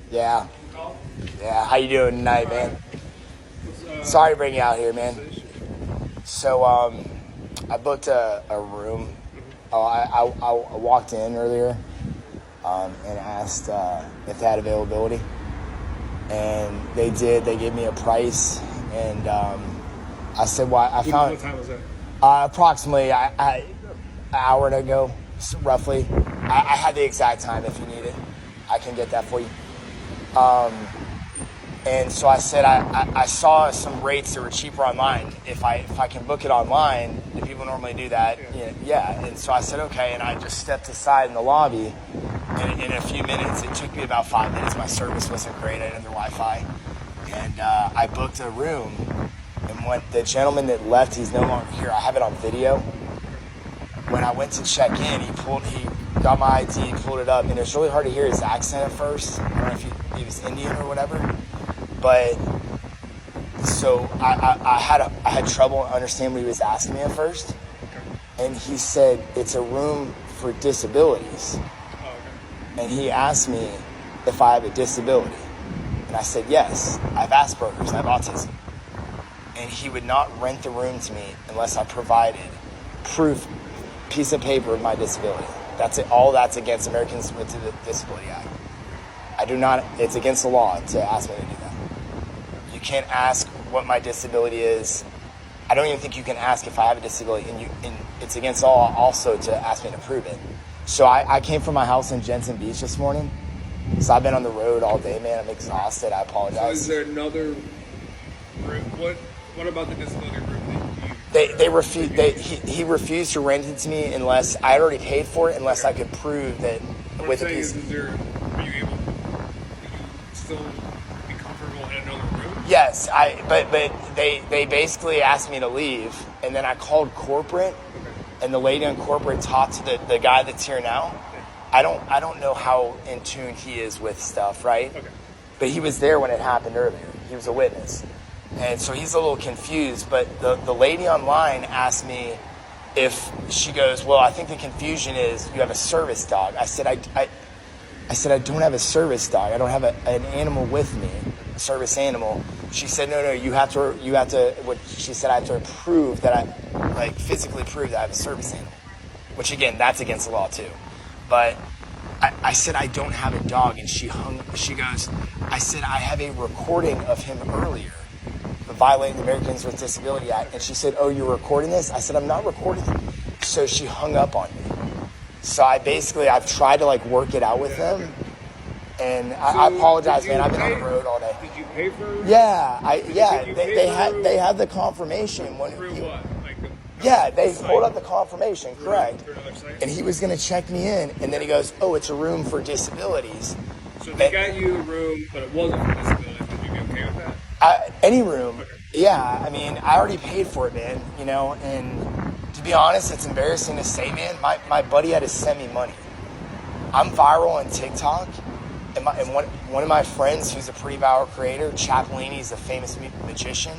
Yeah. Yeah. How you doing tonight, man? Sorry to bring you out here, man. So, I booked a room. I walked in earlier and asked if they had availability. And they did. They gave me a price. And I said, "Why?" I found. What time was that? Approximately an hour ago, roughly. I had the exact time if you need it. I can get that for you. And so I said I saw some rates that were cheaper online. If I can book it online, do people normally do that? Yeah. And so I said, okay. And I just stepped aside in the lobby. And in a few minutes, it took me about 5 minutes. My service wasn't great. I didn't have the Wi-Fi. And I booked a room. And when the gentleman that left, he's no longer here. I have it on video. When I went to check in, he got my ID, pulled it up, and it was really hard to hear his accent at first. I don't know if he was Indian or whatever. But so I had trouble understanding what he was asking me at first. And he said, it's a room for disabilities. And he asked me if I have a disability. And I said, yes, I have Asperger's, I have autism. And he would not rent the room to me unless I provided proof, piece of paper of my disability. That's it. All that's against Americans with the Disability Act. I do not, it's against the law to ask me to do that. You can't ask what my disability is. I don't even think you can ask if I have a disability, and it's against the law also to ask me to prove it. So I came from my house in Jensen Beach this morning. So I've been on the road all day, man. I'm exhausted. I apologize. So is there another room? What about the disability room that They refused. He refused to rent it to me unless I had already paid for it. Unless I could prove that with a piece. Could you still be comfortable in another room? Yes, but they basically asked me to leave, and then I called corporate, and the lady on corporate talked to the guy that's here now. I don't know how in tune he is with stuff, right? Okay. But he was there when it happened earlier. He was a witness. And so he's a little confused, but the lady online asked me if she goes, well, I think the confusion is you have a service dog. I said, I said, I don't have a service dog. I don't have an animal with me, a service animal. She said, no, you have to, what she said, I have to prove that physically prove that I have a service animal, which again, that's against the law too. But I said, I don't have a dog. And she goes, I said, I have a recording of him earlier violating the Americans with Disability Act. And she said, oh, you're recording this? I said, I'm not recording it. So she hung up on me. So I've tried to work it out with them. And I apologize, man. I've been on the road all day. Did you pay for? Yeah, they had the confirmation when through what? Yeah, they pulled up the confirmation, correct. And he was going to check me in, and then he goes, oh, it's a room for disabilities. So they got you a room, but it wasn't for disabilities. Would you be okay with that? Any room. Okay. Yeah, I mean, I already paid for it, man, and to be honest, it's embarrassing to say, man, my buddy had to send me money. I'm viral on TikTok, and one of my friends who's a pretty viral creator, Chapolini's a famous magician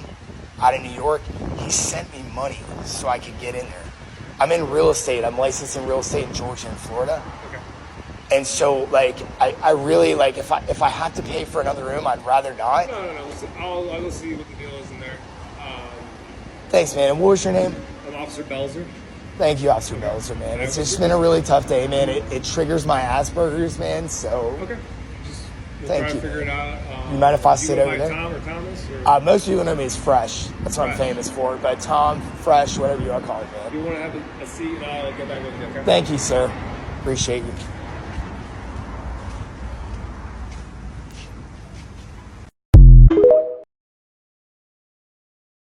out of New York, he sent me money so I could get in there. I'm in real estate. I'm licensed in real estate in Georgia and Florida. Okay. And so, I really, if I have to pay for another room, I'd rather not. No. I'll go see what the deal is in there. Thanks, man. And what was your name? I'm Officer Belzer. Thank you, Officer Belzer, man. It's just been a really tough day, man. It triggers my Asperger's, man, so... Okay. We'll Thank try you. to figure it out. You mind if I sit over there? Tom or Thomas? Or? Most people know me as Fresh. That's what I'm famous for. But Tom, Fresh, whatever you want to call it, man. You want to have a seat, and I'll get back with you, okay? Thank you, sir. Appreciate you.